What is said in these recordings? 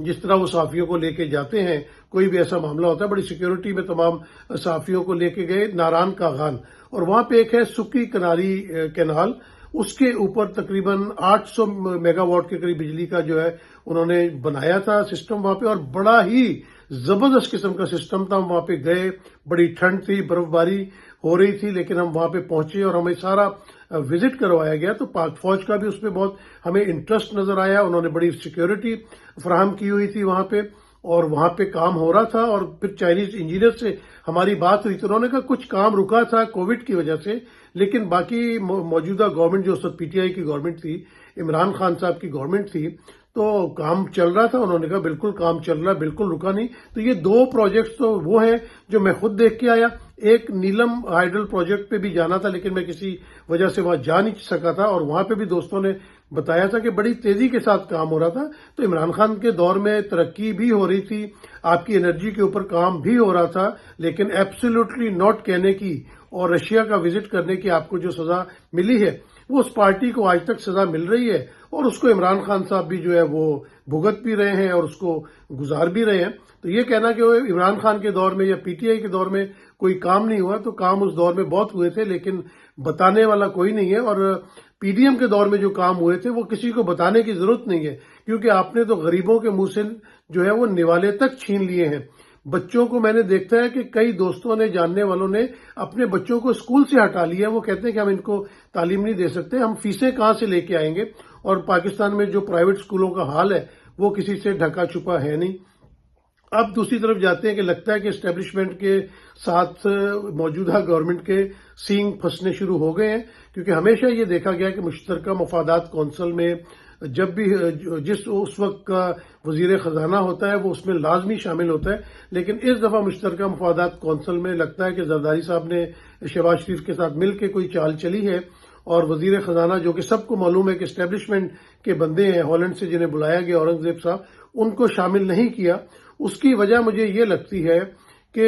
جس طرح وہ صحافیوں کو لے کے جاتے ہیں، کوئی بھی ایسا معاملہ ہوتا ہے، بڑی سیکیورٹی میں تمام صحافیوں کو لے کے گئے ناران کا غان، اور وہاں پہ ایک ہے سکی کناری کینال، اس کے اوپر تقریباً 800 میگا واٹ کے قریب بجلی کا جو ہے انہوں نے بنایا تھا سسٹم وہاں پہ، اور بڑا ہی زبردست قسم کا سسٹم تھا۔ ہم وہاں پہ گئے، بڑی ٹھنڈ تھی، برف باری ہو رہی تھی، لیکن ہم وہاں پہ پہنچے اور ہمیں سارا وزٹ کروایا گیا۔ تو پاک فوج کا بھی اس میں بہت ہمیں انٹرسٹ نظر آیا، انہوں نے بڑی سیکیورٹی فراہم کی ہوئی تھی وہاں پہ، اور وہاں پہ کام ہو رہا تھا۔ اور پھر چائنیز انجینئر سے ہماری بات ہوئی تو انہوں نے کہا کچھ کام رکا تھا کووڈ کی وجہ سے، لیکن باقی موجودہ گورنمنٹ جو اس وقت پی ٹی آئی کی گورنمنٹ تھی، عمران خان صاحب کی گورنمنٹ تھی، تو کام چل رہا تھا۔ انہوں نے کہا بالکل کام چل رہا ہے، بالکل رکا نہیں۔ تو یہ 2 پروجیکٹس تو وہ ہیں جو میں خود دیکھ کے آیا۔ ایک نیلم ہائیڈل پروجیکٹ پہ بھی جانا تھا، لیکن میں کسی وجہ سے وہاں جا نہیں سکا تھا، اور وہاں پہ بھی دوستوں نے بتایا تھا کہ بڑی تیزی کے ساتھ کام ہو رہا تھا۔ تو عمران خان کے دور میں ترقی بھی ہو رہی تھی، آپ کی انرجی کے اوپر کام بھی ہو رہا تھا، لیکن ایبسولوٹلی ناٹ کہنے کی اور رشیا کا وزٹ کرنے کی آپ کو جو سزا ملی ہے، وہ اس پارٹی کو آج تک سزا مل رہی ہے، اور اس کو عمران خان صاحب بھی جو ہے وہ بھگت بھی رہے ہیں اور اس کو گزار بھی رہے ہیں۔ تو یہ کہنا کہ وہ عمران خان کے دور میں یا پی ٹی آئی کے دور میں کوئی کام نہیں ہوا، تو کام اس دور میں بہت ہوئے تھے، لیکن بتانے والا کوئی نہیں ہے۔ اور پی ڈی ایم کے دور میں جو کام ہوئے تھے وہ کسی کو بتانے کی ضرورت نہیں ہے، کیونکہ آپ نے تو غریبوں کے منہ سے جو ہے وہ نوالے تک چھین لیے ہیں۔ بچوں کو میں نے دیکھا ہے کہ کئی دوستوں نے، جاننے والوں نے اپنے بچوں کو اسکول سے ہٹا لیا، وہ کہتے ہیں کہ ہم ان کو تعلیم نہیں دے سکتے، ہم فیسیں کہاں سے لے کے آئیں گے۔ اور پاکستان میں جو پرائیویٹ اسکولوں کا حال ہے وہ کسی سے ڈھکا چھپا ہے نہیں۔ اب دوسری طرف جاتے ہیں کہ لگتا ہے کہ اسٹیبلشمنٹ کے ساتھ موجودہ گورنمنٹ کے سینگ پھنسنے شروع ہو گئے ہیں، کیونکہ ہمیشہ یہ دیکھا گیا کہ مشترکہ مفادات کونسل میں جب بھی اس وقت کا وزیر خزانہ ہوتا ہے وہ اس میں لازمی شامل ہوتا ہے، لیکن اس دفعہ مشترکہ مفادات کونسل میں لگتا ہے کہ زرداری صاحب نے شہباز شریف کے ساتھ مل کے کوئی چال چلی ہے، اور وزیر خزانہ جو کہ سب کو معلوم ہے کہ اسٹیبلشمنٹ کے بندے ہیں ہالینڈ سے جنہیں بلایا گیا اورنگزیب صاحب، ان کو شامل نہیں کیا۔ اس کی وجہ مجھے یہ لگتی ہے کہ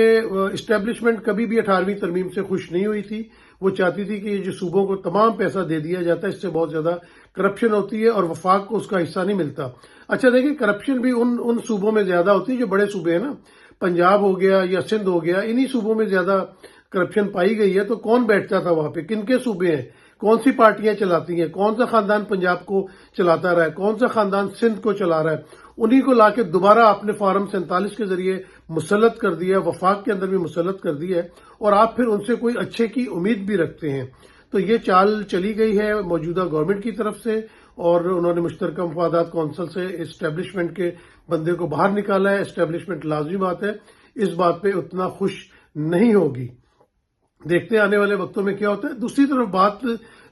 اسٹیبلشمنٹ کبھی بھی 18ویں ترمیم سے خوش نہیں ہوئی تھی۔ وہ چاہتی تھی کہ یہ جو صوبوں کو تمام پیسہ دے دیا جاتا ہے، اس سے بہت زیادہ کرپشن ہوتی ہے اور وفاق کو اس کا حصہ نہیں ملتا۔ اچھا دیکھیں، کرپشن بھی ان صوبوں میں زیادہ ہوتی ہے جو بڑے صوبے ہیں نا، پنجاب ہو گیا یا سندھ ہو گیا، انہی صوبوں میں زیادہ کرپشن پائی گئی ہے۔ تو کون بیٹھتا تھا وہاں پہ؟ کن کے صوبے ہیں؟ کون سی پارٹیاں چلاتی ہیں؟ کون سا خاندان پنجاب کو چلاتا رہا ہے؟ کون سا خاندان سندھ کو چلا رہا ہے؟ انہی کو لا کے دوبارہ آپ نے فارم 47 کے ذریعے مسلط کر دیا، وفاق کے اندر بھی مسلط کر دیا ہے، اور آپ پھر ان سے کوئی اچھے کی امید بھی رکھتے ہیں۔ تو یہ چال چلی گئی ہے موجودہ گورنمنٹ کی طرف سے، اور انہوں نے مشترکہ مفادات کونسل سے اسٹیبلشمنٹ کے بندے کو باہر نکالا ہے۔ اسٹیبلشمنٹ لازمی بات ہے، اس بات پہ اتنا خوش نہیں ہوگی۔ دیکھتے ہیں آنے والے وقتوں میں کیا ہوتا ہے۔ دوسری طرف بات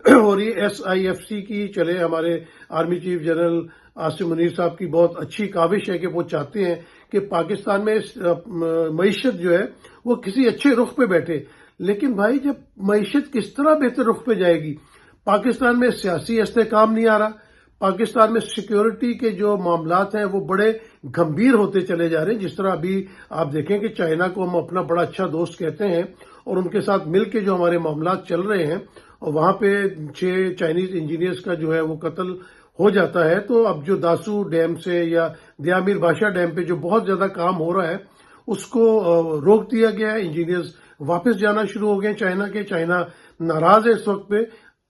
ہو رہی ہے SIFC کی۔ چلے، ہمارے army chief general Asim Munir صاحب کی بہت اچھی کاوش ہے کہ وہ چاہتے ہیں کہ پاکستان میں معیشت جو ہے وہ کسی اچھے رخ پہ بیٹھے، لیکن بھائی جب معیشت کس طرح بہتر رخ پہ جائے گی؟ پاکستان میں سیاسی استحکام نہیں آ رہا، پاکستان میں سیکیورٹی کے جو معاملات ہیں وہ بڑے گمبھیر ہوتے چلے جا رہے ہیں۔ جس طرح ابھی آپ دیکھیں کہ چائنا کو ہم اپنا بڑا اچھا دوست کہتے ہیں، اور ان کے ساتھ مل کے جو ہمارے معاملات چل رہے ہیں، اور وہاں پہ 6 چائنیز انجینئرز کا جو ہے وہ قتل ہو جاتا ہے۔ تو اب جو داسو ڈیم سے یا دیامیر بادشاہ ڈیم پہ جو بہت زیادہ کام ہو رہا ہے اس کو روک دیا گیا ہے، انجینئرز واپس جانا شروع ہو گئے چائنا کے۔ چائنا ناراض ہے اس وقت پہ۔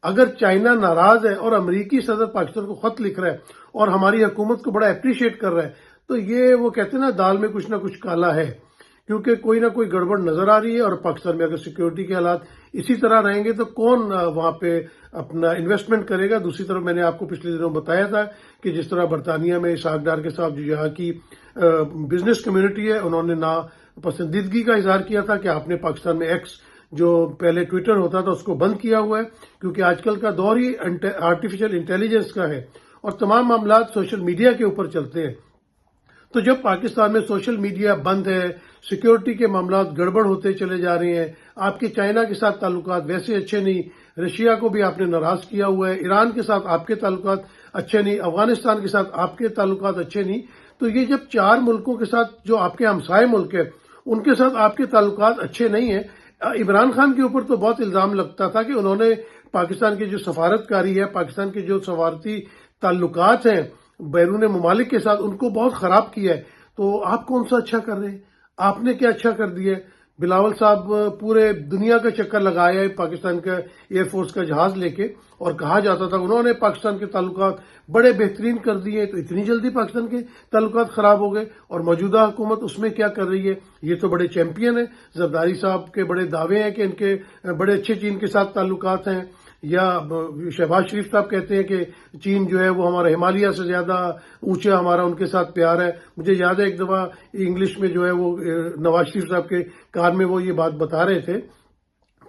اگر چائنا ناراض ہے اور امریکی صدر پاکستان کو خط لکھ رہا ہے اور ہماری حکومت کو بڑا اپریشیٹ کر رہا ہے، تو یہ وہ کہتے ہیں نا دال میں کچھ نہ کچھ کالا ہے، کیونکہ کوئی نہ کوئی گڑبڑ نظر آ رہی ہے۔ اور پاکستان میں اگر سیکیورٹی کے حالات اسی طرح رہیں گے تو کون وہاں پہ اپنا انویسٹمنٹ کرے گا؟ دوسری طرف میں نے آپ کو پچھلے دنوں بتایا تھا کہ جس طرح برطانیہ میں اسحاق ڈار کے صاحب جو یہاں کی بزنس کمیونٹی ہے، انہوں نے ناپسندیدگی کا اظہار کیا تھا کہ آپ نے پاکستان میں ایکس جو پہلے ٹویٹر ہوتا تھا اس کو بند کیا ہوا ہے، کیونکہ آج کل کا دور ہی آرٹیفیشل انٹیلیجنس کا ہے اور تمام معاملات سوشل میڈیا کے اوپر چلتے ہیں۔ تو جب پاکستان میں سوشل میڈیا بند ہے، سیکیورٹی کے معاملات گڑبڑ ہوتے چلے جا رہے ہیں، آپ کے چائنا کے ساتھ تعلقات ویسے اچھے نہیں، رشیا کو بھی آپ نے ناراض کیا ہوا ہے، ایران کے ساتھ آپ کے تعلقات اچھے نہیں، افغانستان کے ساتھ آپ کے تعلقات اچھے نہیں، تو یہ جب 4 ملکوں کے ساتھ جو آپ کے ہمسائے ملک ہیں ان کے ساتھ آپ کے تعلقات اچھے نہیں ہیں۔ عمران خان کے اوپر تو بہت الزام لگتا تھا کہ انہوں نے پاکستان کی جو سفارتکاری ہے، پاکستان کے جو سفارتی تعلقات ہیں بیرون ممالک کے ساتھ ان کو بہت خراب کیا ہے، تو آپ کون سا اچھا کر رہے ہیں؟ آپ نے کیا اچھا کر دیا ہے؟ بلاول صاحب پورے دنیا کا چکر لگایا ہے پاکستان کا ایئر فورس کا جہاز لے کے، اور کہا جاتا تھا انہوں نے پاکستان کے تعلقات بڑے بہترین کر دیے، تو اتنی جلدی پاکستان کے تعلقات خراب ہو گئے؟ اور موجودہ حکومت اس میں کیا کر رہی ہے؟ یہ تو بڑے چیمپئن ہیں، زرداری صاحب کے بڑے دعوے ہیں کہ ان کے بڑے اچھے چین کے ساتھ تعلقات ہیں، یا شہباز شریف صاحب کہتے ہیں کہ چین جو ہے وہ ہمارا ہمالیہ سے زیادہ اونچا ہمارا ان کے ساتھ پیار ہے۔ مجھے یاد ہے ایک دفعہ انگلش میں جو ہے وہ نواز شریف صاحب کے کار میں وہ یہ بات بتا رہے تھے،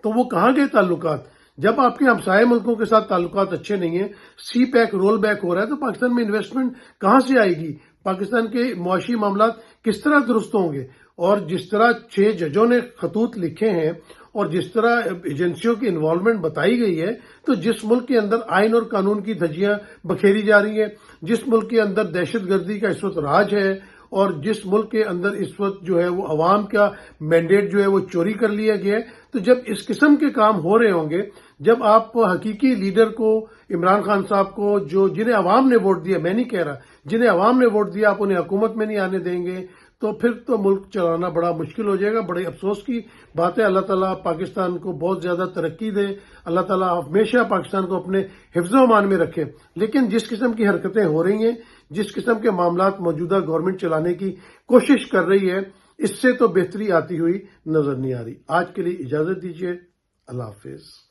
تو وہ کہاں گئے تعلقات؟ جب آپ کے ہمسائے ملکوں کے ساتھ تعلقات اچھے نہیں ہیں، سی پیک رول بیک ہو رہا ہے، تو پاکستان میں انویسٹمنٹ کہاں سے آئے گی؟ پاکستان کے معاشی معاملات کس طرح درست ہوں گے؟ اور جس طرح 6 ججوں نے خطوط لکھے ہیں اور جس طرح ایجنسیوں کی انوالومنٹ بتائی گئی ہے، تو جس ملک کے اندر آئین اور قانون کی دھجیاں بکھیری جا رہی ہیں، جس ملک کے اندر دہشت گردی کا اس وقت راج ہے، اور جس ملک کے اندر اس وقت جو ہے وہ عوام کا مینڈیٹ جو ہے وہ چوری کر لیا گیا ہے، تو جب اس قسم کے کام ہو رہے ہوں گے، جب آپ حقیقی لیڈر کو، عمران خان صاحب کو، جنہیں عوام نے ووٹ دیا، میں نہیں کہہ رہا، جنہیں عوام نے ووٹ دیا، آپ انہیں حکومت میں نہیں آنے دیں گے، تو پھر تو ملک چلانا بڑا مشکل ہو جائے گا۔ بڑے افسوس کی بات ہے۔ اللہ تعالیٰ پاکستان کو بہت زیادہ ترقی دے، اللہ تعالیٰ ہمیشہ پاکستان کو اپنے حفظ و امان میں رکھے، لیکن جس قسم کی حرکتیں ہو رہی ہیں، جس قسم کے معاملات موجودہ گورنمنٹ چلانے کی کوشش کر رہی ہے، اس سے تو بہتری آتی ہوئی نظر نہیں آ رہی۔ آج کے لیے اجازت دیجیے، اللہ حافظ۔